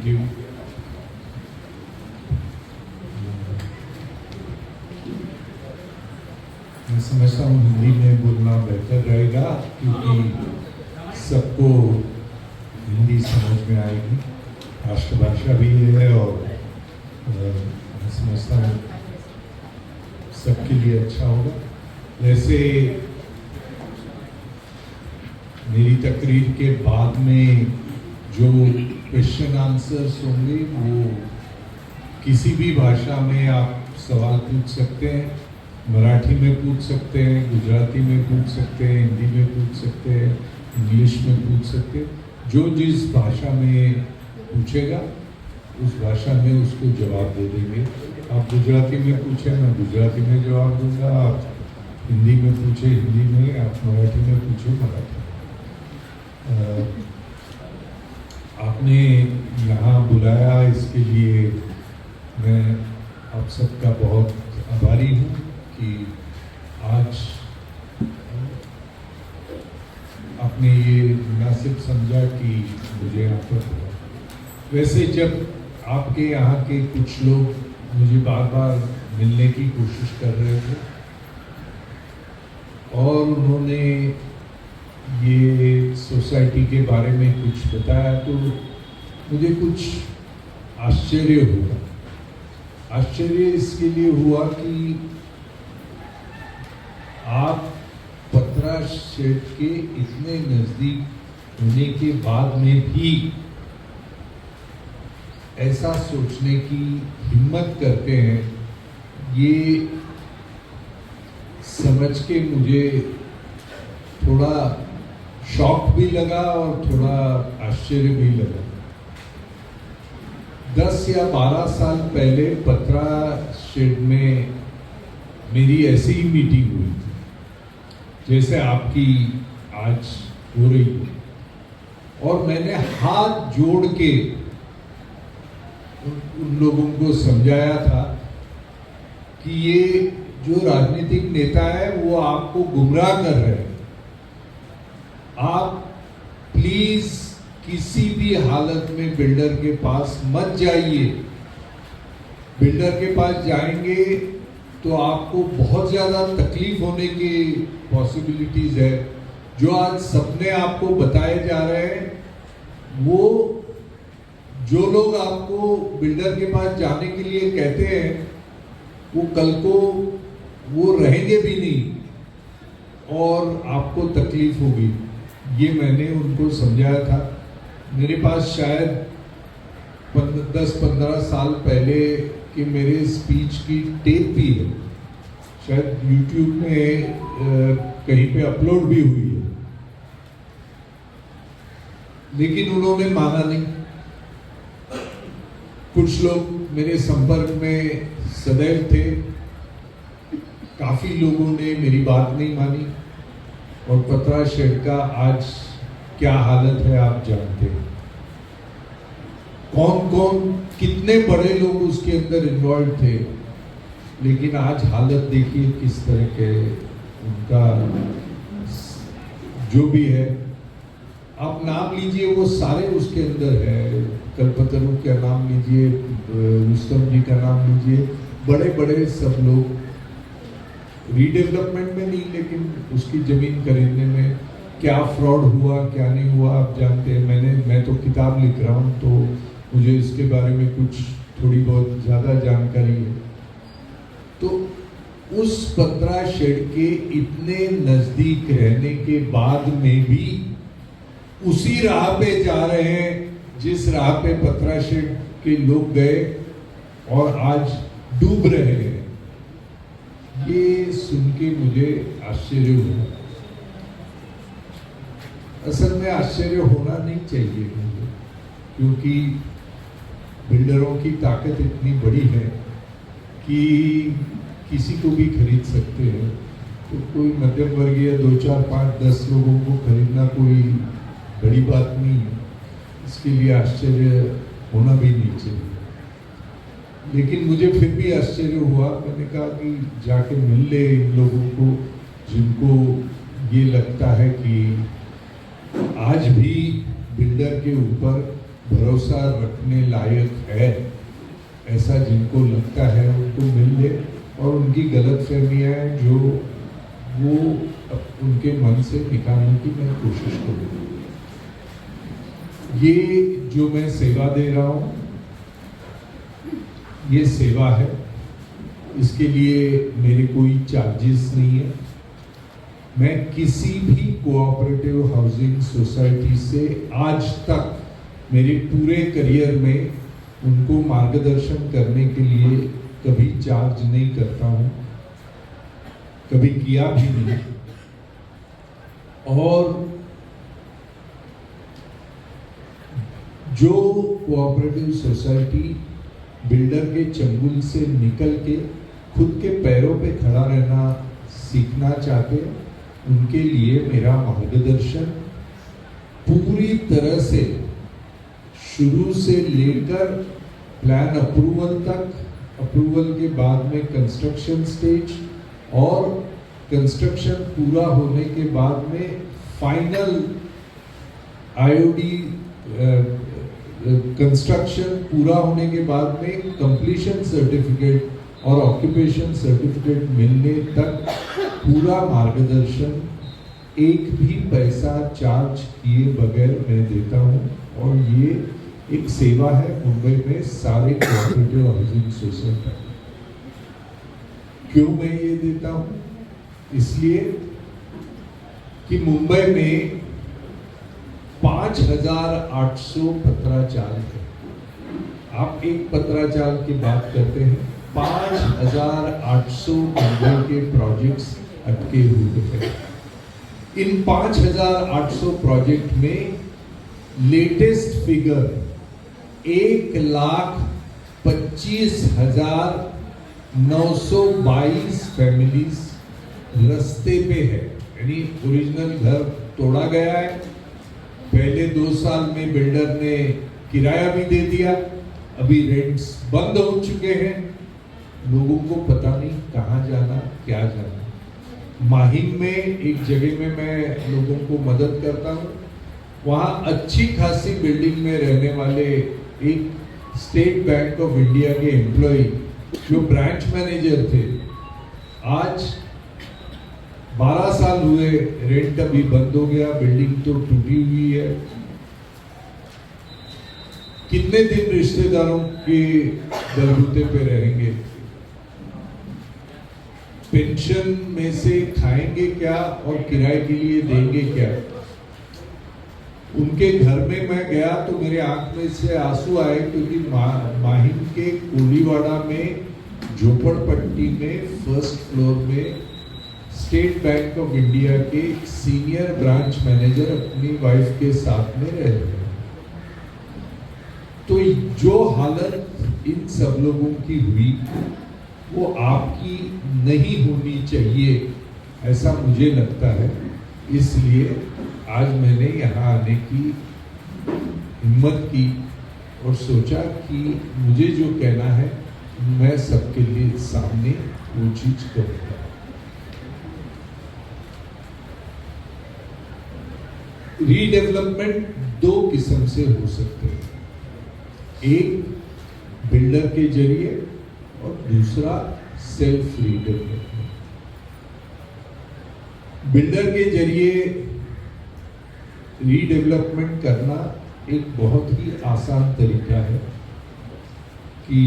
Thank you. मैं समझता हूँ हिंदी में बोलना बेहतर रहेगा क्योंकि सबको हिंदी समझ में आएगी, राष्ट्रभाषा भी है और मैं समझता हूँ सबके लिए अच्छा होगा। वैसे मेरी तकरीर के बाद में जो क्वेश्चन आंसर्स होंगे वो किसी भी भाषा में आप सवाल पूछ सकते हैं। मराठी में पूछ सकते हैं, गुजराती में पूछ सकते हैं, हिंदी में पूछ सकते हैं, इंग्लिश में पूछ सकते हैं। जो जिस भाषा में पूछेगा उस भाषा में उसको जवाब दे देंगे। आप गुजराती में पूछें, मैं गुजराती में जवाब दूंगा। आप हिंदी में पूछे हिंदी में, आप मराठी में पूछे मराठी। आपने यहाँ बुलाया, इसके लिए मैं आप सबका बहुत आभारी हूँ कि आज आपने ये मुनासिब समझा कि मुझे यहाँ पर बुलाया। वैसे जब आपके यहाँ के कुछ लोग मुझे बार बार मिलने की कोशिश कर रहे थे और उन्होंने ये सोसाइटी के बारे में कुछ बताया तो मुझे कुछ आश्चर्य हुआ। आश्चर्य इसके लिए हुआ कि आप पत्रा शेड के इतने नजदीक होने के बाद में भी ऐसा सोचने की हिम्मत करते हैं। ये समझ के मुझे थोड़ा शॉक भी लगा और थोड़ा आश्चर्य भी लगा। 10 या 12 साल पहले पत्रा शेड में मेरी ऐसी ही मीटिंग हुई थी जैसे आपकी आज हो रही है, और मैंने हाथ जोड़ के उन लोगों को समझाया था कि ये जो राजनीतिक नेता है वो आपको गुमराह कर रहे हैं। आप प्लीज किसी भी हालत में बिल्डर के पास मत जाइए। बिल्डर के पास जाएंगे तो आपको बहुत ज्यादा तकलीफ होने की पॉसिबिलिटीज है। जो आज सपने आपको बताए जा रहे हैं वो जो लोग आपको बिल्डर के पास जाने के लिए कहते हैं वो कल को वो रहेंगे भी नहीं और आपको तकलीफ होगी। ये मैंने उनको समझाया था। मेरे पास शायद 10-15 साल पहले के मेरे स्पीच की टेप भी है, शायद YouTube में कहीं पे अपलोड भी हुई है, लेकिन उन्होंने माना नहीं। कुछ लोग मेरे संपर्क में सदैव थे, काफी लोगों ने मेरी बात नहीं मानी और पत्रा शेड का आज क्या हालत है आप जानते हैं। कौन कौन कितने बड़े लोग उसके अंदर इन्वॉल्व थे, लेकिन आज हालत देखिए किस तरह के उनका जो भी है। आप नाम लीजिए, वो सारे उसके अंदर है। कल्पतरू का नाम लीजिए, रुस्तम जी का नाम लीजिए, बड़े बड़े सब लोग। रीडेवलपमेंट में नहीं, लेकिन उसकी जमीन खरीदने में क्या फ्रॉड हुआ क्या नहीं हुआ आप जानते हैं। मैं तो किताब लिख रहा हूँ तो मुझे इसके बारे में कुछ थोड़ी बहुत ज़्यादा जानकारी है। तो उस पत्रा शेड के इतने नज़दीक रहने के बाद में भी उसी राह पे जा रहे हैं जिस राह पे पत्रा शेड के लोग गए और आज डूब रहे हैं। ये सुन के मुझे आश्चर्य हुआ। असल में आश्चर्य होना नहीं चाहिए मुझे, क्योंकि बिल्डरों की ताकत इतनी बड़ी है कि किसी को भी खरीद सकते हैं। तो कोई मध्यम वर्गीय 2, 4, 5, 10 लोगों को खरीदना कोई बड़ी बात नहीं है। इसके लिए आश्चर्य होना भी नहीं चाहिए। लेकिन मुझे फिर भी आश्चर्य हुआ। मैंने कहा कि जाके मिल ले इन लोगों को जिनको ये लगता है कि आज भी बिल्डर के ऊपर भरोसा रखने लायक है ऐसा जिनको लगता है उनको मिल ले, और उनकी गलतफहमियां हैं जो वो उनके मन से निकालने की मैं कोशिश करूँगा। ये जो मैं सेवा दे रहा हूँ ये सेवा है, इसके लिए मेरे कोई चार्जेस नहीं है। मैं किसी भी कोऑपरेटिव हाउसिंग सोसाइटी से आज तक मेरे पूरे करियर में उनको मार्गदर्शन करने के लिए कभी चार्ज नहीं करता हूँ, कभी किया भी नहीं। और जो कोऑपरेटिव सोसाइटी बिल्डर के चंगुल से निकल के खुद के पैरों पे खड़ा रहना सीखना चाहते हैं, उनके लिए मेरा मार्गदर्शन पूरी तरह से शुरू से लेकर प्लान अप्रूवल तक, अप्रूवल के बाद में कंस्ट्रक्शन स्टेज, और कंस्ट्रक्शन पूरा होने के बाद में फाइनल आईओडी कंस्ट्रक्शन पूरा होने के बाद में कंप्लीशन सर्टिफिकेट और ऑक्यूपेशन सर्टिफिकेट मिलने तक पूरा मार्गदर्शन एक भी पैसा चार्ज किए बगैर मैं देता हूं। और ये एक सेवा है मुंबई में सारे कोऑपरेटिव हाउसिंग सोसाइटी। क्यों मैं ये देता हूं? इसलिए कि मुंबई में 5,800 पत्राचार है। आप एक पत्राचार की बात करते हैं, 5,800 मुंबई के प्रोजेक्ट्स अटके हुए हैं। इन 5,800 प्रोजेक्ट में लेटेस्ट फिगर 1,25,922 फैमिलीज रास्ते पे है, यानी ओरिजिनल घर तोड़ा गया है। पहले 2 साल में बिल्डर ने किराया भी दे दिया, अभी रेंट्स बंद हो चुके हैं, लोगों को पता नहीं कहाँ जाना क्या जाना। माहिम में एक जगह में मैं लोगों को मदद करता हूँ, वहाँ अच्छी खासी बिल्डिंग में रहने वाले एक स्टेट बैंक ऑफ इंडिया के एम्प्लॉय जो ब्रांच मैनेजर थे, आज 12 साल हुए, रेंट अभी बंद हो गया, बिल्डिंग तो टूटी हुई है। कितने दिन रिश्तेदारों के बलबूते पे रहेंगे? पेंशन में से खाएंगे क्या और किराए के लिए देंगे क्या? उनके घर में मैं गया तो मेरे आंख में से आंसू आए, क्योंकि माहिम के कोलीवाड़ा में झोपड़पट्टी में फर्स्ट फ्लोर में स्टेट बैंक ऑफ इंडिया के सीनियर ब्रांच मैनेजर अपनी वाइफ के साथ में रह रहे हैं। तो जो हालत इन सब लोगों की हुई वो आपकी नहीं होनी चाहिए, ऐसा मुझे लगता है। इसलिए आज मैंने यहाँ आने की हिम्मत की और सोचा कि मुझे जो कहना है मैं सबके लिए सामने वो चीज करूँगा। रीडेवलपमेंट 2 किस्म से हो सकते हैं, एक बिल्डर के जरिए और दूसरा सेल्फ रीडेवलपमेंट। बिल्डर के जरिए रीडेवलपमेंट करना एक बहुत ही आसान तरीका है कि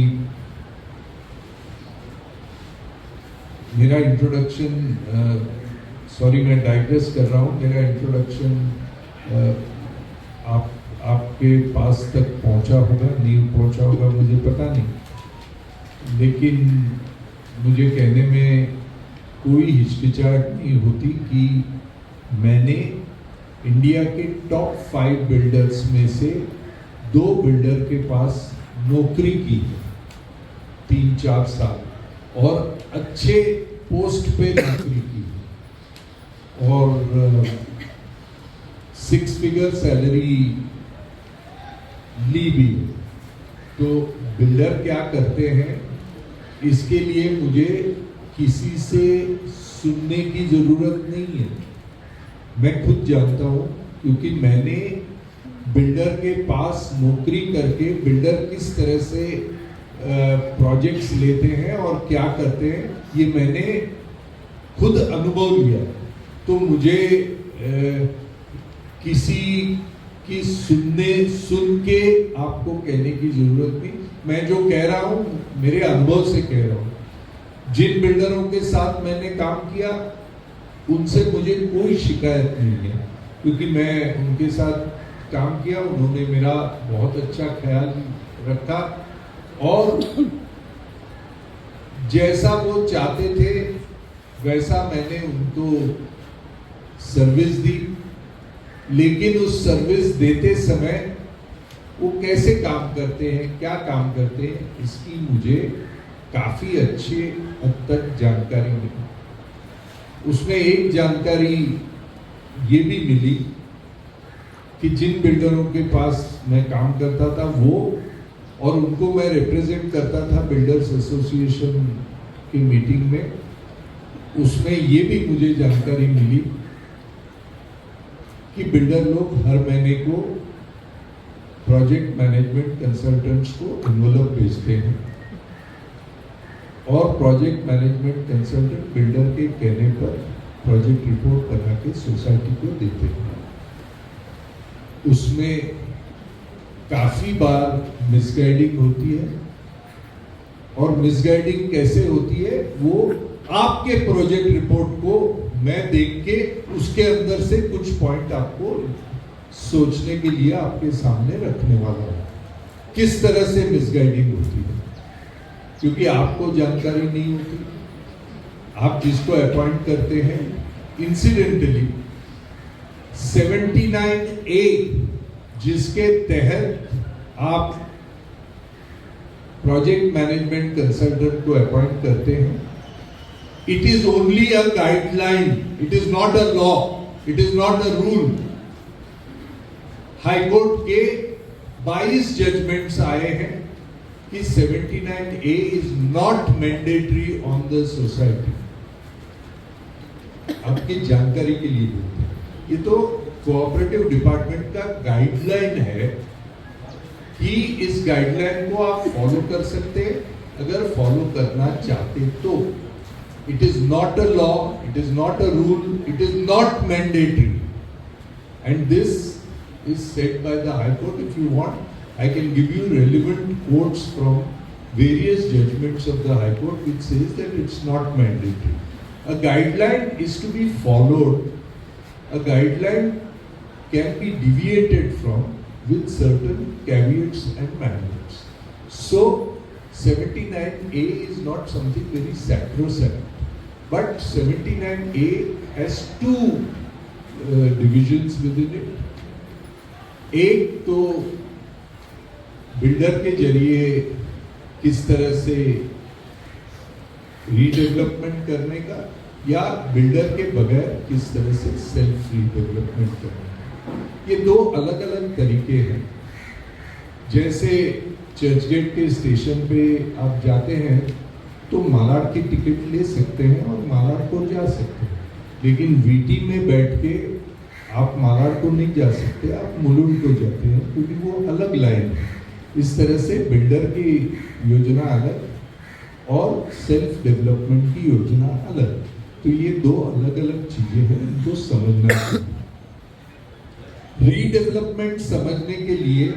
मेरा इंट्रोडक्शन, सॉरी मैं डाइग्रेस कर रहा हूँ, मेरा इंट्रोडक्शन आपके पास तक पहुंचा होगा, नहीं पहुंचा होगा मुझे पता नहीं, लेकिन मुझे कहने में कोई हिचकिचाहट नहीं होती कि मैंने इंडिया के टॉप 5 बिल्डर्स में से 2 बिल्डर के पास नौकरी की है 3-4 साल और अच्छे पोस्ट पे नौकरी की है और 6 फिगर सैलरी ली भी। तो बिल्डर क्या करते हैं, इसके लिए मुझे किसी से सुनने की जरूरत नहीं है, मैं खुद जानता हूं, क्योंकि मैंने बिल्डर के पास नौकरी करके बिल्डर किस तरह से प्रोजेक्ट्स लेते हैं और क्या करते हैं, ये मैंने खुद अनुभव लिया। तो मुझे किसी की सुन के आपको कहने की जरूरत नहीं। मैं जो कह रहा हूँ मेरे अनुभव से कह रहा हूँ। जिन बिल्डरों के साथ मैंने काम किया उनसे मुझे कोई शिकायत नहीं है, क्योंकि मैं उनके साथ काम किया, उन्होंने मेरा बहुत अच्छा ख्याल रखा और जैसा वो चाहते थे वैसा मैंने उनको सर्विस दी। लेकिन उस सर्विस देते समय वो कैसे काम करते हैं, क्या काम करते हैं, इसकी मुझे काफी अच्छे हद तक जानकारी मिली। उसमें एक जानकारी ये भी मिली कि जिन बिल्डरों के पास मैं काम करता था वो और उनको मैं रिप्रेजेंट करता था बिल्डर्स एसोसिएशन की मीटिंग में, उसमें ये भी मुझे जानकारी मिली कि बिल्डर लोग हर महीने को प्रोजेक्ट मैनेजमेंट कंसल्टेंट्स को एनवलप भेजते हैं और प्रोजेक्ट मैनेजमेंट कंसल्टेंट बिल्डर के कहने पर प्रोजेक्ट रिपोर्ट बना के सोसाइटी को देते हैं। उसमें काफी बार मिसगाइडिंग होती है और मिसगाइडिंग कैसे होती है, वो आपके प्रोजेक्ट रिपोर्ट को मैं देख के उसके अंदर से कुछ पॉइंट आपको सोचने के लिए आपके सामने रखने वाला हूं, किस तरह से मिसगाइडिंग होती है। क्योंकि आपको जानकारी नहीं होती, आप जिसको अपॉइंट करते हैं इंसिडेंटली 79A जिसके तहत आप प्रोजेक्ट मैनेजमेंट कंसल्टेंट को अपॉइंट करते हैं, it is only a guideline, it is not a law, it is not a rule. High court के 22 जजमेंट्स आए हैं कि 79A is not mandatory on the society. आपकी जानकारी के लिए बोलते हैं, ये तो कोऑपरेटिव डिपार्टमेंट का गाइडलाइन है कि इस गाइडलाइन को आप फॉलो कर सकते हैं अगर फॉलो करना चाहते तो। It is not a law, it is not a rule, it is not mandatory and this is said by the High Court. If you want, I can give you relevant quotes from various judgments of the High Court which says that it's not mandatory. A guideline is to be followed. A guideline can be deviated from with certain caveats and mandates. So 79A is not something very sacrosanct, but 79A has two divisions within it. एक तो builder के जरिए किस तरह से redevelopment करने का या बिल्डर के बगैर किस तरह से सेल्फ रीडेवलपमेंट करने का, ये दो अलग अलग तरीके हैं। जैसे चर्चगेट के स्टेशन पे आप जाते हैं तो मालाड की टिकट ले सकते हैं और मालाड को जा सकते हैं, लेकिन वीटी में बैठ के आप मालाड को नहीं जा सकते, आप मुलुंड को जाते हैं क्योंकि वो अलग लाइन है। इस तरह से बिल्डर की योजना अलग और सेल्फ डेवलपमेंट की योजना अलग, तो ये दो अलग अलग चीजें हैं, इनको समझना चाहिए। रीडेवलपमेंट समझने के लिए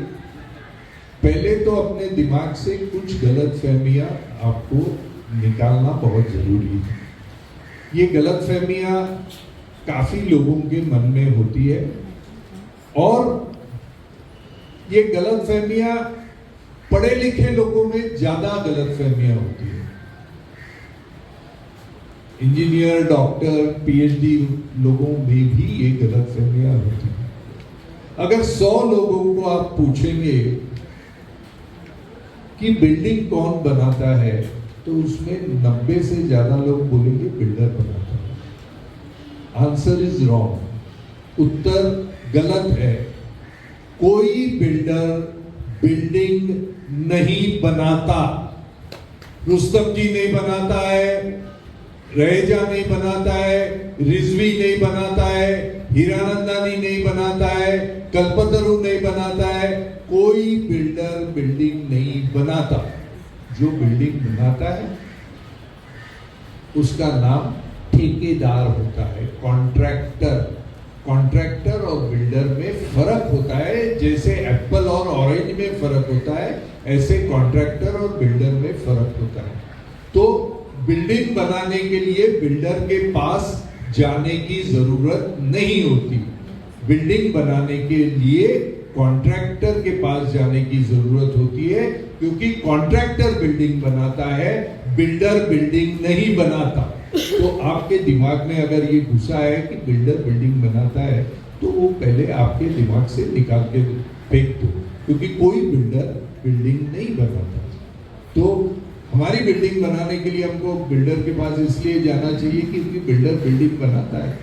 पहले तो अपने दिमाग से कुछ गलतफहमियां आपको निकालना बहुत जरूरी है। ये गलतफहमियां काफी लोगों के मन में होती है और ये गलतफहमियां पढ़े लिखे लोगों में ज्यादा गलतफहमियां होती है। इंजीनियर, डॉक्टर, पीएचडी लोगों में भी ये गलतफहमियां होती है। अगर 100 लोगों को आप पूछेंगे कि बिल्डिंग कौन बनाता है तो उसमें 90 से ज्यादा लोग बोलेंगे बिल्डर बनाता है। आंसर इज रॉन्ग, उत्तर गलत है। कोई बिल्डर बिल्डिंग नहीं बनाता। रुस्तम जी नहीं बनाता है, रहेजा नहीं बनाता है, रिजवी नहीं बनाता है, हीरानंदानी नहीं बनाता है, कल्पतरु नहीं बनाता है, कोई बिल्डर बिल्डिंग नहीं बनाता। जो बिल्डिंग बनाता है उसका नाम ठेकेदार होता है, कॉन्ट्रैक्टर। कॉन्ट्रैक्टर और बिल्डर में फर्क होता है, जैसे एप्पल और ऑरेंज में फर्क होता है, ऐसे कॉन्ट्रैक्टर और बिल्डर में फर्क होता है। तो बिल्डिंग बनाने के लिए बिल्डर के पास जाने की जरूरत नहीं होती। बिल्डिंग बनाने के लिए कॉन्ट्रैक्टर के पास जाने की जरूरत होती है, क्योंकि कॉन्ट्रैक्टर बिल्डिंग बनाता है, बिल्डर बिल्डिंग नहीं बनाता। तो आपके दिमाग में अगर ये घुसा है कि बिल्डर बिल्डिंग बनाता है, तो वो पहले आपके दिमाग से निकाल के फेंक दो, क्योंकि कोई बिल्डर बिल्डिंग नहीं बनाता। तो हमारी बिल्डिंग बनाने के लिए हमको बिल्डर के पास इसलिए जाना चाहिए क्योंकि बिल्डर बिल्डिंग बनाता है।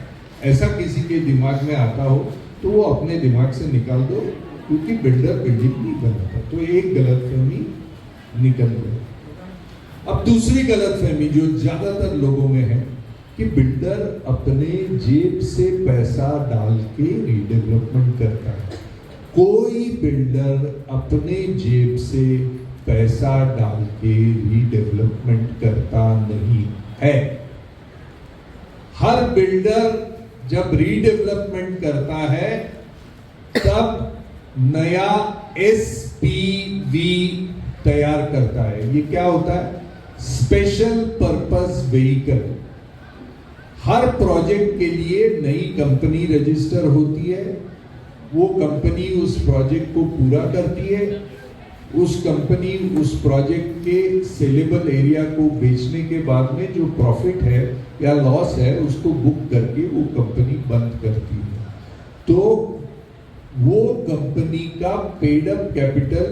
ऐसा किसी के दिमाग में आता हो तो वो अपने दिमाग से निकाल दो, क्योंकि बिल्डर बिल्डिंग नहीं बनाता। तो एक गलतफहमी निकल गई। अब दूसरी गलतफहमी जो ज्यादातर लोगों में है कि बिल्डर अपने जेब से पैसा डाल के रीडेवलपमेंट करता है। कोई बिल्डर अपने जेब से पैसा डाल के रीडेवलपमेंट करता नहीं है। हर बिल्डर जब रीडेवलपमेंट करता है तब नया एसपीवी तैयार करता है। ये क्या होता है? Special purpose vehicle. हर प्रोजेक्ट के लिए नई कंपनी रजिस्टर होती है, वो कंपनी उस प्रोजेक्ट को पूरा करती है, उस कंपनी उस प्रोजेक्ट के सेलेबल एरिया को बेचने के बाद में जो प्रॉफिट है या लॉस है उसको बुक करके वो कंपनी बंद करती है। तो वो कंपनी का paid up capital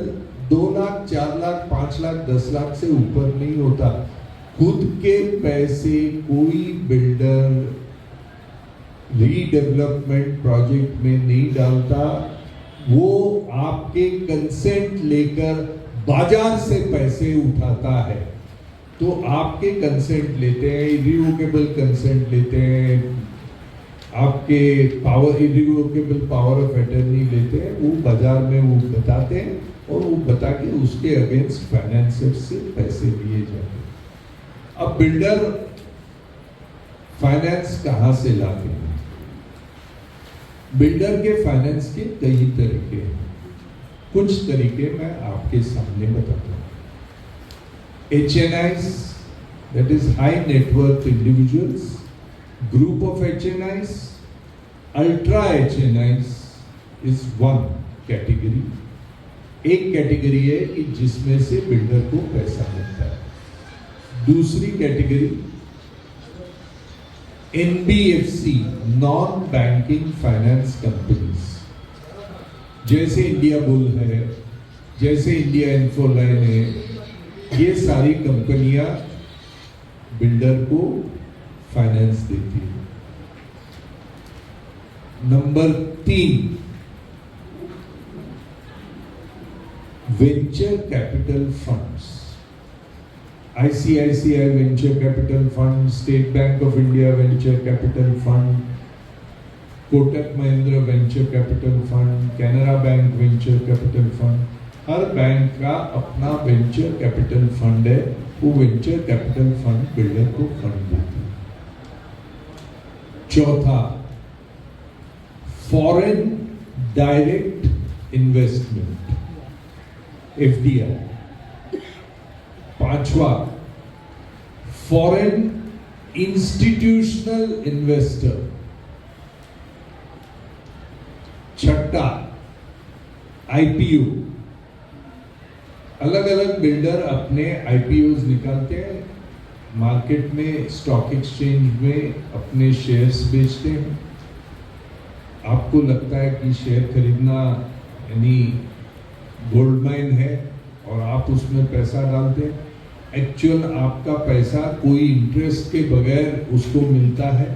2 lakh, 4 lakh, 5 lakh, 10 lakh से ऊपर नहीं होता। खुद के पैसे कोई बिल्डर रीडेवलपमेंट प्रोजेक्ट में नहीं डालता। वो आपके कंसेंट लेकर बाजार से पैसे उठाता है। तो आपके कंसेंट लेते हैं, इरिवोकेबल कंसेंट लेते हैं, आपके इरिवोकेबल पावर ऑफ अटर्नी लेते हैं, वो बाजार में वो बताते हैं और वो बता के उसके अगेंस्ट फाइनेंसर से पैसे लिए जाते हैं। अब बिल्डर फाइनेंस कहां से लाते हैं? बिल्डर के फाइनेंस के कई तरीके हैं, कुछ तरीके मैं आपके सामने बताता हूं। HNIs, that is high net worth individuals, group of HNIs, ultra HNIs is one category। एक कैटेगरी है कि जिसमें से बिल्डर को पैसा मिलता है। दूसरी category NBFC, non banking finance companies, जैसे इंडिया बुल है, जैसे इंडिया इन्फोलाइन है, ये सारी कंपनियां बिल्डर को फाइनेंस देती है। Number 3, venture capital funds. ICICI venture capital fund, state bank of India venture capital fund, Kotak Mahindra venture capital fund, Canara bank venture capital fund. Her bank का अपना वेंचर कैपिटल फंड है। वो वेंचर कैपिटल फंड बिल्डर को fund देती है। चौथा, foreign direct investment, FDI। पांचवा, foreign institutional investor. छठा, IPO। अलग अलग बिल्डर अपने IPOs निकालते हैं, मार्केट में स्टॉक एक्सचेंज में अपने शेयर्स बेचते हैं। आपको लगता है कि शेयर खरीदना यानी गोल्ड माइन है और आप उसमें पैसा डालते हैं। एक्चुअल आपका पैसा कोई इंटरेस्ट के बगैर उसको मिलता है।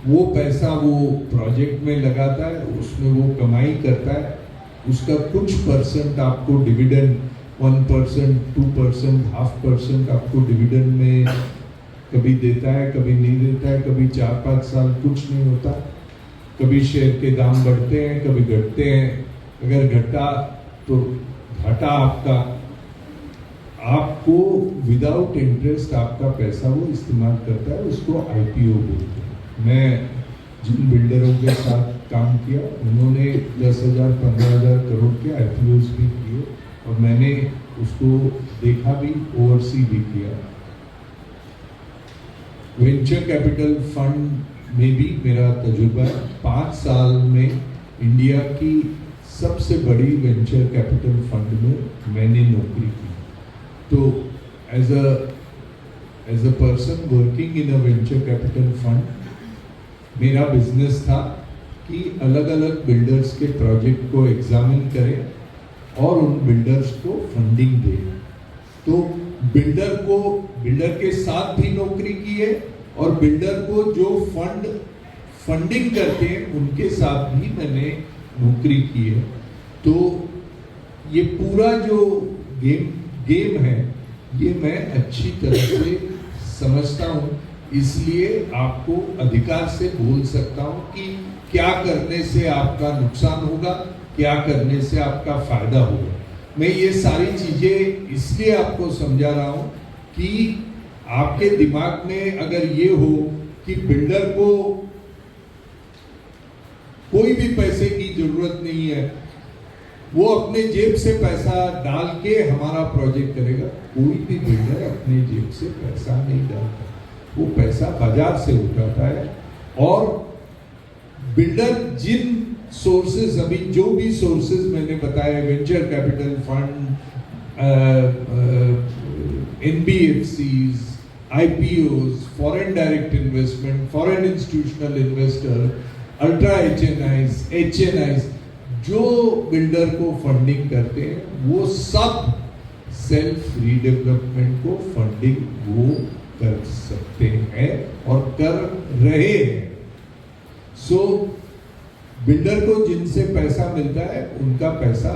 वो पैसा वो प्रोजेक्ट में लगाता है, उसमें वो कमाई करता है, उसका कुछ परसेंट आपको डिविडेंड, 1%, 2%, 0.5% आपको डिविडेंड में कभी देता है, कभी नहीं देता है, कभी 4-5 साल कुछ नहीं होता। कभी शेयर के दाम बढ़ते हैं, कभी घटते हैं। अगर घटा तो घाटा आपका, आपको विदाउट इंटरेस्ट आपका पैसा वो इस्तेमाल करता है, उसको आईपीओ बोलते हैं। मैं जिन बिल्डरों के साथ काम किया उन्होंने 10,000 15,000 करोड़ के आईपीओज भी किए और मैंने उसको देखा भी, ओवरसी भी किया। वेंचर कैपिटल फंड में भी मेरा तजुर्बा है। 5 साल में इंडिया की सबसे बड़ी वेंचर कैपिटल फंड में मैंने नौकरी की। तो as a person working in a venture capital fund, मेरा बिजनेस था कि अलग अलग बिल्डर्स के प्रोजेक्ट को एग्जामिन करें और उन बिल्डर्स को फंडिंग दें। तो बिल्डर के साथ भी नौकरी की है और बिल्डर को जो फंडिंग करते हैं उनके साथ भी मैंने नौकरी की है। तो ये पूरा जो गेम है ये मैं अच्छी तरह से समझता हूँ, इसलिए आपको अधिकार से बोल सकता हूँ कि क्या करने से आपका नुकसान होगा, क्या करने से आपका फायदा होगा। मैं ये सारी चीजें इसलिए आपको समझा रहा हूँ कि आपके दिमाग में अगर ये हो कि बिल्डर को कोई भी पैसे की जरूरत नहीं है, वो अपने जेब से पैसा डाल के हमारा प्रोजेक्ट करेगा। कोई भी बिल्डर अपने जेब से पैसा नहीं डालता, वो पैसा बाजार से उठाता है। और बिल्डर जिन सोर्सेज, अभी जो भी सोर्सेज मैंने बताया, venture capital fund, NBFCs, IPOs, foreign direct investment, foreign institutional investor, ultra HNIs, जो बिल्डर को फंडिंग करते हैं वो सब सेल्फ रीडेवलपमेंट को फंडिंग वो कर सकते हैं और कर रहे हैं। सो बिल्डर को जिनसे पैसा मिलता है उनका पैसा,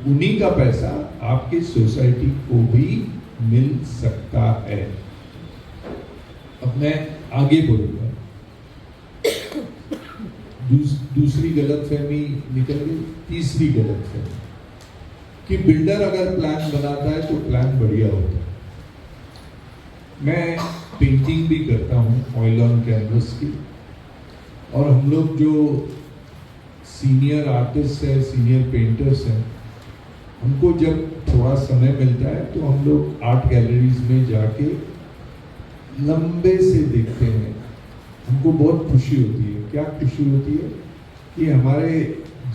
उन्हीं का पैसा आपकी सोसाइटी को भी मिल सकता है। अब मैं आगे बोलूंगा। दूसरी गलतफहमी निकल गई। तीसरी गलतफहमी कि बिल्डर अगर प्लान बनाता है तो प्लान बढ़िया होता है। मैं पेंटिंग भी करता हूँ ऑयल ऑन कैनवस की, और हम लोग जो सीनियर आर्टिस्ट हैं, सीनियर पेंटर्स हैं, हमको जब थोड़ा समय मिलता है तो हम लोग आर्ट गैलरीज में जाके लंबे से देखते हैं। हमको बहुत खुशी होती है। क्या खुशी होती है कि हमारे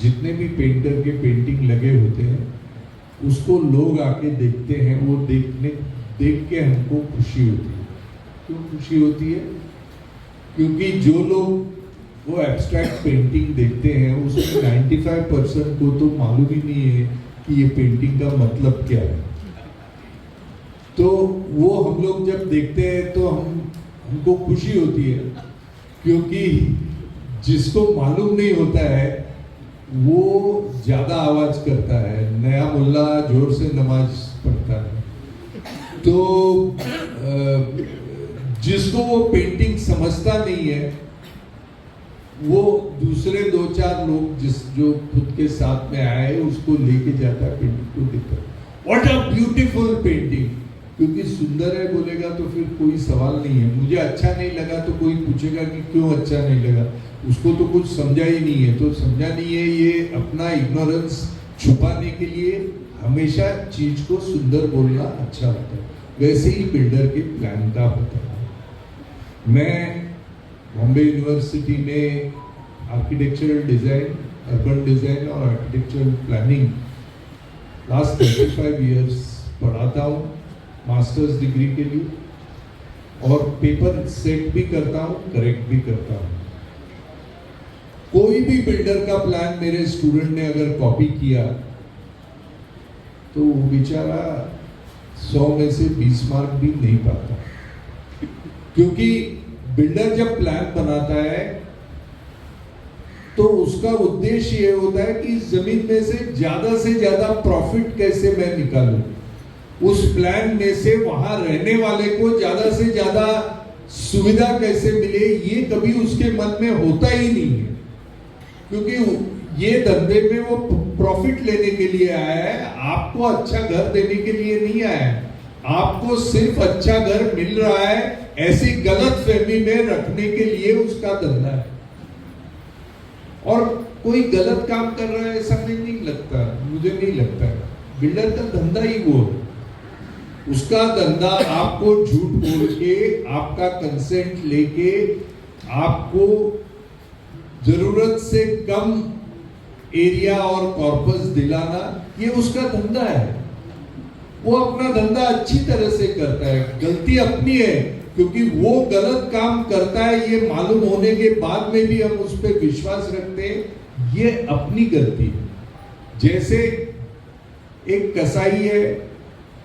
जितने भी पेंटर के पेंटिंग लगे होते हैं उसको लोग आके देखते हैं। वो देख के हमको खुशी होती है। क्यों खुशी होती है? क्योंकि जो लोग वो एब्स्ट्रैक्ट पेंटिंग देखते हैं उसमें 95% को तो मालूम ही नहीं है कि ये पेंटिंग का मतलब क्या है। तो वो हम लोग जब देखते हैं तो हमको खुशी होती है, क्योंकि जिसको मालूम नहीं होता है वो ज्यादा आवाज करता है। नया मुल्ला जोर से नमाज पढ़ता है, तो जिसको वो पेंटिंग समझता नहीं है वो दूसरे 2-4 लोग जो खुद के साथ में आए उसको लेके जाता है, पेंटिंग को देखता है, व्हाट अ ब्यूटीफुल पेंटिंग। क्योंकि सुंदर है बोलेगा तो फिर कोई सवाल नहीं है। मुझे अच्छा नहीं लगा तो कोई पूछेगा कि क्यों अच्छा नहीं लगा, उसको तो कुछ समझा ही नहीं है। तो समझा नहीं है, ये अपना इग्नोरेंस छुपाने के लिए हमेशा चीज को सुंदर बोलना अच्छा होता है। वैसे ही बिल्डर के प्लान का होता है। मैं बॉम्बे यूनिवर्सिटी में आर्किटेक्चरल डिजाइन, अर्बन डिजाइन और आर्किटेक्चरल प्लानिंग लास्ट 35 इयर्स पढ़ाता हूँ मास्टर्स डिग्री के लिए, और पेपर सेट भी करता हूँ, करेक्ट भी करता हूँ। कोई भी बिल्डर का प्लान मेरे स्टूडेंट ने अगर कॉपी किया तो वो बेचारा 100 में से 20 मार्क भी नहीं पाता। क्योंकि बिल्डर जब प्लान बनाता है तो उसका उद्देश्य ये होता है कि जमीन में से ज्यादा प्रॉफिट कैसे मैं निकालूं, उस प्लान में से वहां रहने वाले को ज्यादा से ज्यादा सुविधा कैसे मिले, ये कभी उसके मन में होता ही नहीं है। क्योंकि ये धंधे में वो प्रॉफिट लेने के लिए आया है, आपको अच्छा घर देने के लिए नहीं आया है। आपको सिर्फ अच्छा घर मिल रहा है ऐसी गलत फहमी में रखने के लिए उसका धंधा है। और कोई गलत काम कर रहा है ऐसा नहीं लगता, मुझे नहीं लगता है। बिल्डर का धंधा ही वो है, उसका धंधा आपको झूठ बोल के, आपका कंसेंट लेके, आपको जरूरत से कम एरिया और कॉर्पस दिलाना, ये उसका धंधा है। वो अपना धंधा अच्छी तरह से करता है, गलती अपनी है क्योंकि वो गलत काम करता है ये मालूम होने के बाद में भी हम उस पर विश्वास रखते हैं, ये अपनी गलती है। जैसे एक कसाई है,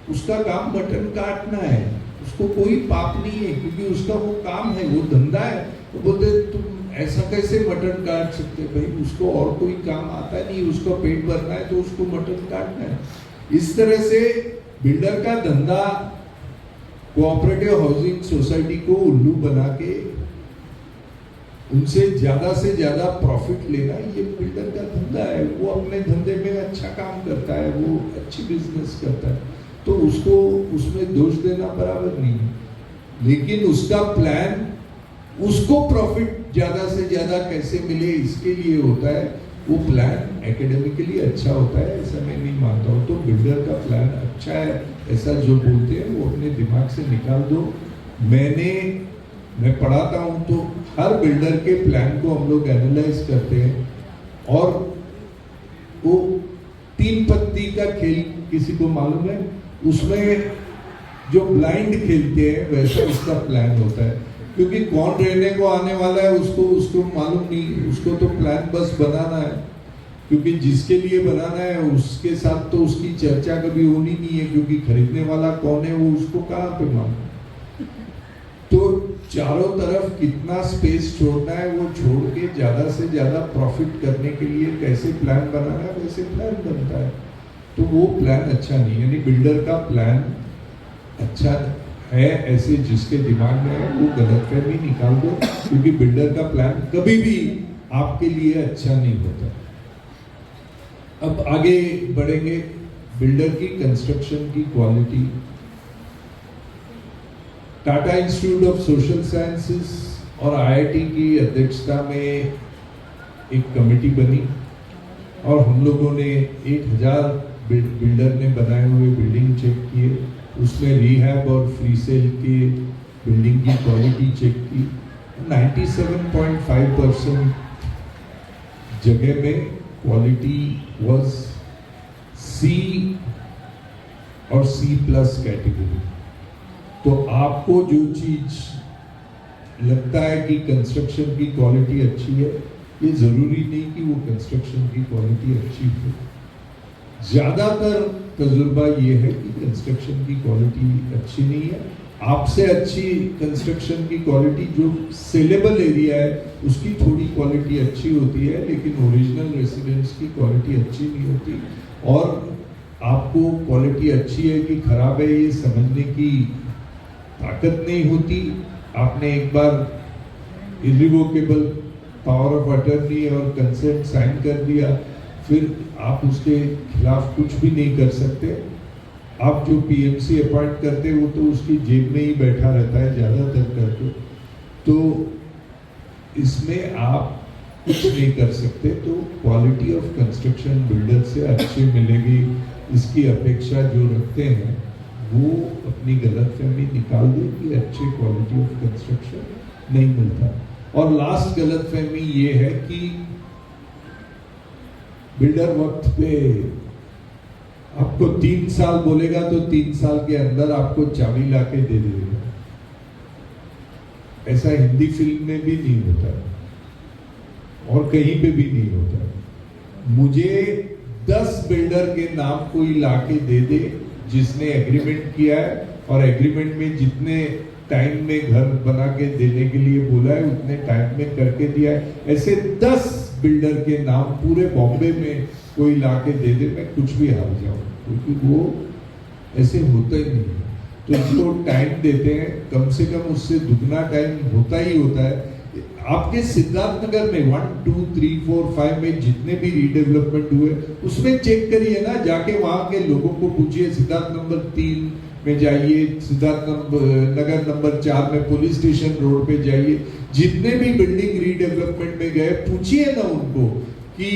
उसका काम मटन काटना है, उसको कोई पाप नहीं है क्योंकि उसका वो काम है, वो धंधा है। तो बोलते तुम ऐसा कैसे मटन काट सकते? भाई उसको और कोई काम आता नहीं, उसका पेट भरना है तो उसको मटन काटना है। इस तरह से बिल्डर का धंधा कोऑपरेटिव हाउसिंग सोसाइटी को उल्लू बना के उनसे ज्यादा प्रॉफिट लेना, ये बिल्डर का धंधा है। वो अपने धंधे में अच्छा काम करता है, वो अच्छी बिजनेस करता है, तो उसको उसमें दोष देना बराबर नहीं है। लेकिन उसका प्लान, उसको प्रॉफिट ज्यादा से ज्यादा कैसे मिले इसके लिए होता है। वो प्लान एकेडमिकली अच्छा होता है ऐसा मैं नहीं मानता हूँ। तो बिल्डर का प्लान अच्छा है ऐसा जो बोलते हैं वो अपने दिमाग से निकाल दो। मैं पढ़ाता हूँ तो हर बिल्डर के प्लान को हम लोग एनालाइज करते हैं, और वो 3 पत्ती का खेल किसी को मालूम है, उसमें जो ब्लाइंड खेलते हैं वैसा उसका प्लान होता है। क्योंकि कौन रहने को आने वाला है उसको मालूम नहीं, उसको तो प्लान बस बनाना है, क्योंकि जिसके लिए बनाना है उसके साथ तो उसकी चर्चा कभी होनी नहीं है, क्योंकि खरीदने वाला कौन है वो उसको कहाँ पे मालूम। तो चारों तरफ कितना स्पेस छोड़ना है वो छोड़ के ज्यादा से ज्यादा प्रॉफिट करने के लिए कैसे प्लान बनाना है वैसे प्लान बनता है। तो वो प्लान अच्छा नहीं है, यानी बिल्डर का प्लान अच्छा है ऐसे जिसके दिमाग में है वो गलतफहमी निकाल दो, क्योंकि बिल्डर का प्लान कभी भी आपके लिए अच्छा नहीं होता। अब आगे बढ़ेंगे, बिल्डर की कंस्ट्रक्शन की quality. Tata institute of social sciences और आईआईटी की अध्यक्षता में एक कमेटी बनी और हम लोगों ने 1000 बिल्डर ने बनाए हुए बिल्डिंग चेक किए, उसमें रिहैब और फ्री सेल के बिल्डिंग की क्वालिटी चेक की। 97.5% जगह में क्वालिटी वाज सी और C+ कैटेगरी। तो आपको जो चीज लगता है कि कंस्ट्रक्शन की क्वालिटी अच्छी है, ये जरूरी नहीं कि वो कंस्ट्रक्शन की क्वालिटी अच्छी हो। ज्यादातर तजुर्बा ये है कि कंस्ट्रक्शन की क्वालिटी अच्छी नहीं है। आपसे अच्छी कंस्ट्रक्शन की क्वालिटी जो सेलेबल एरिया है उसकी थोड़ी क्वालिटी अच्छी होती है, लेकिन ओरिजिनल रेसिडेंट्स की क्वालिटी अच्छी नहीं होती। और आपको क्वालिटी अच्छी है कि खराब है ये समझने की ताकत नहीं होती। आपने एक बार इरिवोकेबल पावर ऑफ अटर्नी और कंसेंट साइन कर दिया, फिर आप उसके खिलाफ कुछ भी नहीं कर सकते। आप जो पीएमसी अपॉइंट करते वो तो उसकी जेब में ही बैठा रहता है ज़्यादातर करके, तो इसमें आप कुछ नहीं कर सकते। तो क्वालिटी ऑफ कंस्ट्रक्शन बिल्डर से अच्छी मिलेगी इसकी अपेक्षा जो रखते हैं वो अपनी गलतफहमी निकाल दे कि अच्छे क्वालिटी ऑफ कंस्ट्रक्शन नहीं मिलता। और लास्ट गलतफहमी ये है कि बिल्डर वक्त पे आपको 3 साल बोलेगा तो 3 साल के अंदर आपको चाबी लाके दे देगा। ऐसा हिंदी फिल्म में भी नहीं होता और कहीं पे भी नहीं होता। मुझे 10 बिल्डर के नाम कोई लाके दे दे जिसने एग्रीमेंट किया है और एग्रीमेंट में जितने टाइम में घर बना के देने के लिए बोला है उतने टाइम में करके दिया है। ऐसे 10 बिल्डर के नाम पूरे बॉम्बे में कोई लाके दे दे, मैं कुछ भी हार जाऊं, क्योंकि वो ऐसे होता ही नहीं। तो इसको टाइम देते हैं, कम से कम उससे दुगना टाइम होता ही होता है। आपके सिद्धार्थ नगर में 1, 2, 3, 4, 5 में जितने भी रीडेवलपमेंट हुए उसमें चेक करिए ना, जाके वहां के लोगों को पूछिए। सिद्धार्थ नंबर 3 में जाइए, सिद्धार्थ नगर नंबर 4 में पुलिस स्टेशन रोड पे जाइए, जितने भी बिल्डिंग रीडेवलपमेंट में गए पूछिए ना उनको कि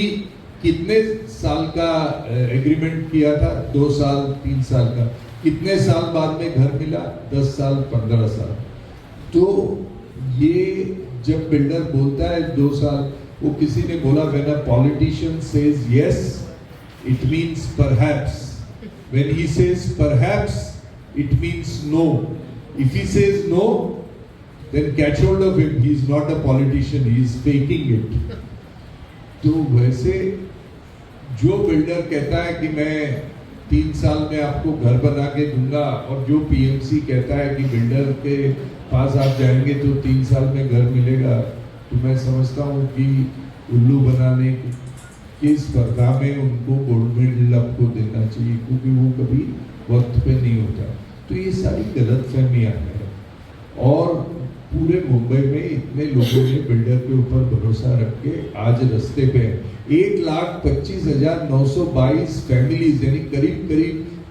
कितने साल का एग्रीमेंट किया था, 2 साल 3 साल का, कितने साल बाद में घर मिला, 10 साल 15 साल। तो ये जब बिल्डर बोलता है 2 साल, वो किसी ने बोला when a politician says yes it means perhaps, when he says perhaps it means no, if he says no then catch hold of him, he is not a politician, he is faking it. तो वैसे जो builder कहता है कि मैं 3 साल में आपको घर बना के दूंगा, और जो पीएमसी कहता है कि बिल्डर के पास आप जाएंगे तो 3 साल में घर मिलेगा, तो मैं समझता हूँ कि उल्लू बनाने की स्पर्धा में उनको गोल्ड मेडल आपको देना चाहिए, क्योंकि वो कभी वक्त पे नहीं होता। तो ये सारी गलतफहमियां हैं, और पूरे मुंबई में इतने लोगों ने बिल्डर के ऊपर भरोसा रख के आज रास्ते पे 1,25,922 फैमिलीज, यानी करीब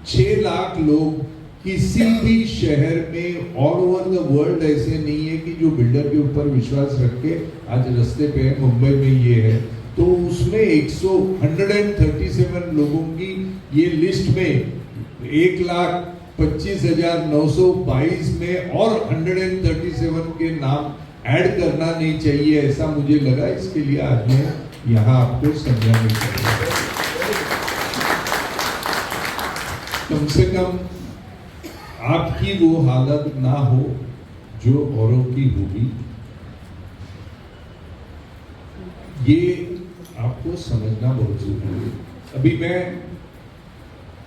6 लाख लोग किसी भी शहर में ऑल ओवर द वर्ल्ड ऐसे नहीं है कि जो बिल्डर के ऊपर विश्वास रख के आज रास्ते पे है। मुंबई में ये है, तो उसमें 137 लोगों की ये लिस्ट में 1,25,922 में और 137 के नाम ऐड करना नहीं चाहिए, ऐसा मुझे लगा। इसके लिए आज मैं यहाँ आपको समझाने चाहिए, कम से कम आपकी वो हालत ना हो जो औरों की होगी, ये आपको समझना बहुत जरूरी है। अभी मैं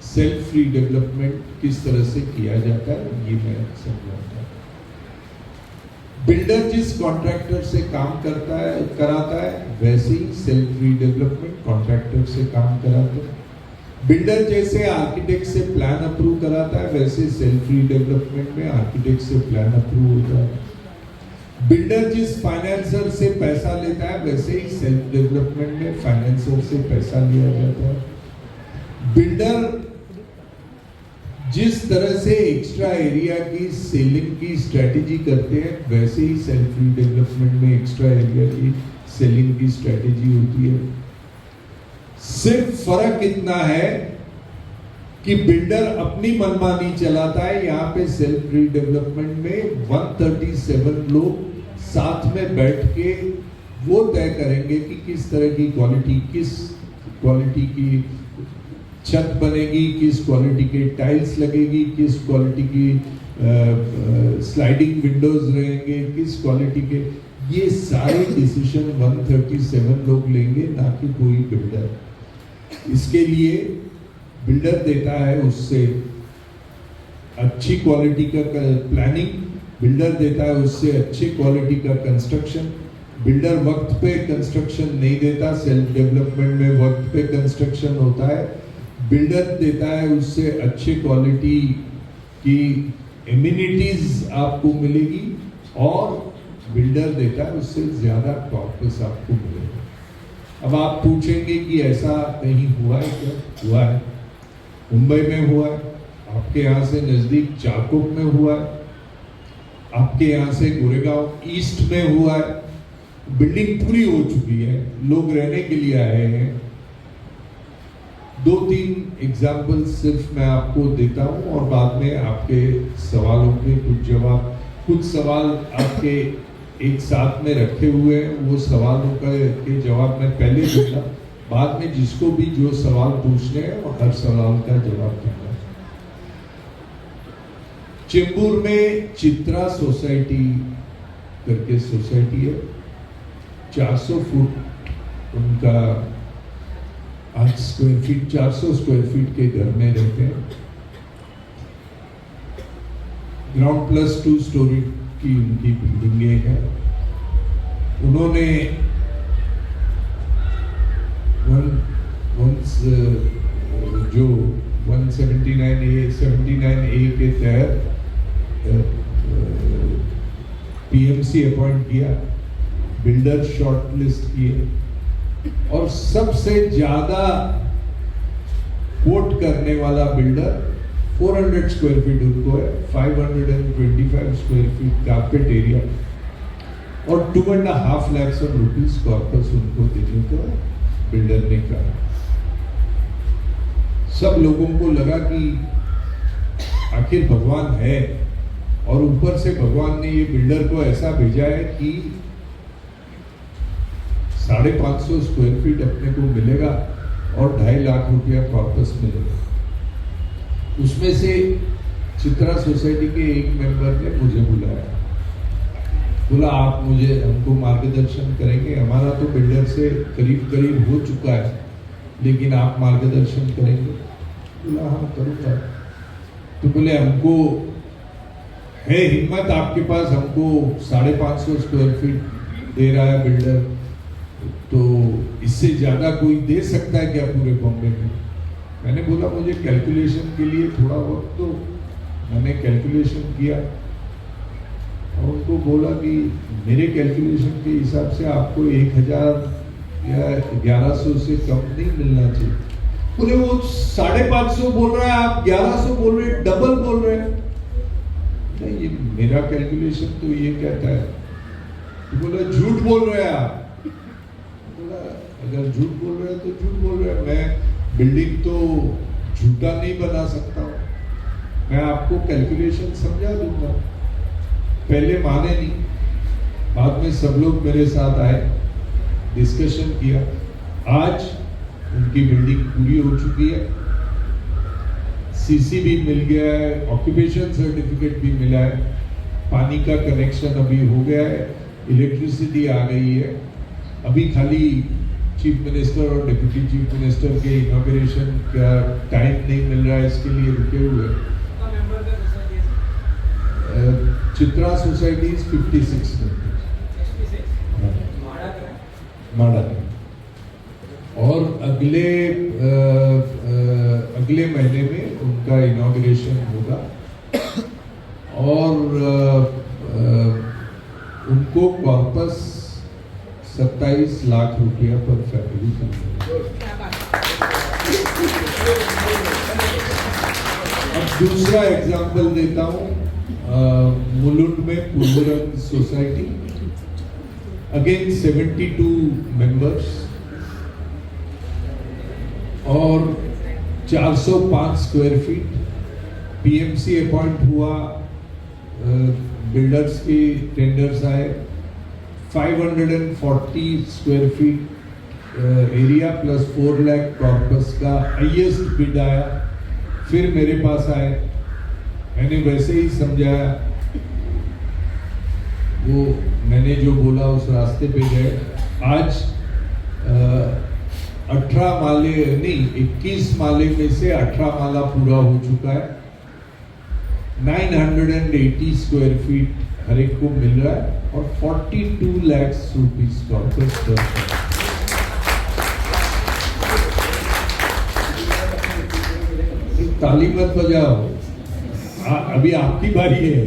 सेल्फ रीडेवलपमेंट किस तरह से किया जाता है ये मैं समझाता हूँ। बिल्डर जिस कॉन्ट्रैक्टर से काम कराता है वैसे ही सेल्फ रीडेवलपमेंट कॉन्ट्रैक्टर से काम कराते हैं। बिल्डर जैसे आर्किटेक्ट से प्लान अप्रूव कराता है वैसे सेल्फ रीडेवलपमेंट में आर्किटेक्ट से प्लान अप्रूव होता है। बिल्डर जिस फाइनेंसर से पैसा लेता है वैसे ही सेल्फ डेवलपमेंट में फाइनेंसर से पैसा लिया जाता है। बिल्डर जिस तरह से एक्स्ट्रा एरिया की सेलिंग की स्ट्रेटेजी करते हैं वैसे ही सेल्फ डेवलपमेंट में एक्स्ट्रा एरिया की सेलिंग की स्ट्रेटेजी होती है। सिर्फ फर्क इतना है कि बिल्डर अपनी मनमानी चलाता है, यहाँ पे सेल्फ रीडेवलपमेंट में 137 लोग साथ में बैठ के वो तय करेंगे कि किस तरह की क्वालिटी की छत बनेगी, किस क्वालिटी के टाइल्स लगेगी, किस क्वालिटी की स्लाइडिंग विंडोज रहेंगे, किस क्वालिटी के, ये सारे डिसीजन 137 लोग लेंगे, ना कि कोई बिल्डर। इसके लिए बिल्डर देता है उससे अच्छी क्वालिटी का प्लानिंग, बिल्डर देता है उससे अच्छी क्वालिटी का कंस्ट्रक्शन। बिल्डर वक्त पे कंस्ट्रक्शन नहीं देता, सेल्फ डेवलपमेंट में वक्त पे कंस्ट्रक्शन होता है। बिल्डर देता है उससे अच्छी क्वालिटी की एमिनिटीज आपको मिलेगी, और बिल्डर देता है उससे ज्यादा कॉर्पस आपको मिलेगा। अब आप पूछेंगे कि ऐसा नहीं हुआ है क्या? हुआ है, मुंबई में हुआ है, आपके यहाँ से नजदीक चाकुप में हुआ है, आपके यहाँ से गोरेगांव ईस्ट में हुआ है। बिल्डिंग पूरी हो चुकी है, लोग रहने के लिए आए हैं। 2-3 एग्जाम्पल सिर्फ मैं आपको देता हूँ और बाद में आपके सवालों के कुछ सवाल आपके एक साथ में रखे हुए हैं, वो सवालों के जवाब मैं पहले दूंगा, बाद में जिसको भी जो सवाल पूछने हैं वो हर सवाल का जवाब दूंगा। चेंबूर में चित्रा सोसाइटी करके सोसाइटी है, 400 फुट उनका 8 स्क्वायर फीट 400 स्क्वायर फीट के घर में रहते हैं। ग्राउंड प्लस 2 स्टोरी की उनकी बिल्डिंगें हैं। उन्होंने जो 179A के तहत पीएमसी अपॉइंट किया, बिल्डर शॉर्टलिस्ट किए और सबसे ज्यादा कोट करने वाला बिल्डर 400 स्क्वायर फीट उनको है, 525 स्क्वायर फीट कारपेट एरिया और 2.5 lakhs of rupees कॉर्पस उनको देने को बिल्डर ने कहा। सब लोगों को लगा कि आखिर भगवान है और ऊपर से भगवान ने ये बिल्डर को ऐसा भेजा है कि 550 स्क्वायर फीट अपने को मिलेगा और 2.5 लाख रुपया कॉर्पस मिलेगा। उसमें से चित्रा सोसाइटी के एक मेंबर ने मुझे बुलाया, बोला आप हमको मार्गदर्शन करेंगे, हमारा तो बिल्डर से करीब हो चुका है लेकिन आप मार्गदर्शन करेंगे? बोला हाँ करूँगा। तो बोले हमको है हिम्मत आपके पास, हमको 550 स्क्वायर फीट दे रहा है बिल्डर, तो इससे ज्यादा कोई दे सकता है क्या पूरे बॉम्बे में? मैंने बोला मुझे कैलकुलेशन के लिए थोड़ा वक्त दो। मैंने कैलकुलेशन किया और उनको बोला कि मेरे कैलकुलेशन के हिसाब से आपको 1000 या 1100 से कम नहीं मिलना चाहिए। बोले वो 550 बोल रहा है, आप 1100 बोल रहे हैं, डबल बोल रहे हैं। नहीं, ये मेरा कैलकुलेशन तो ये कहता है। तो बोला झूठ बोल रहे हैं आप। बोला अगर झूठ बोल रहे हैं तो झूठ बोल रहे हैं, मैं बिल्डिंग तो झूठा नहीं बना सकता हूँ, मैं आपको कैलकुलेशन समझा दूंगा। पहले माने नहीं, बाद में सब लोग मेरे साथ आए, डिस्कशन किया। आज उनकी बिल्डिंग पूरी हो चुकी है, सीसी भी मिल गया है, ऑक्यूपेशन सर्टिफिकेट भी मिला है, पानी का कनेक्शन अभी हो गया है, इलेक्ट्रिसिटी आ गई है। अभी खाली चीफ मिनिस्टर और डिप्टी चीफ मिनिस्टर के इनॉग्रेशन का टाइम नहीं मिल रहा है, इसके लिए रुके हुए। चित्रा सोसाइटी 56 माड़ा में, और अगले महीने में उनका इनॉग्रेशन होगा और उनको कॉर्पस 27 लाख रुपया पर फैमिली मिलेगा। अब दूसरा एग्जाम्पल देता हूँ, मुलुंड में पूर्वरंग सोसाइटी, अगेन 72 मेंबर्स और 405 स्क्वायर फीट। पीएमसी अपॉइंट हुआ, बिल्डर्स के टेंडर्स आए, 540 square feet area plus 4 lakh corpus का हाईएस्ट बिड आया। फिर मेरे पास आए, मैंने वैसे ही समझाया, वो मैंने जो बोला उस रास्ते पे गए। आज 18 माले नहीं, 21 माले में से 18 माला पूरा हो चुका है। 980 स्क्वायर फीट हर एक को मिल रहा है और 42 लाख रुपीस कॉर्पस पर। ताली मत बजाओ, अभी आपकी बारी है।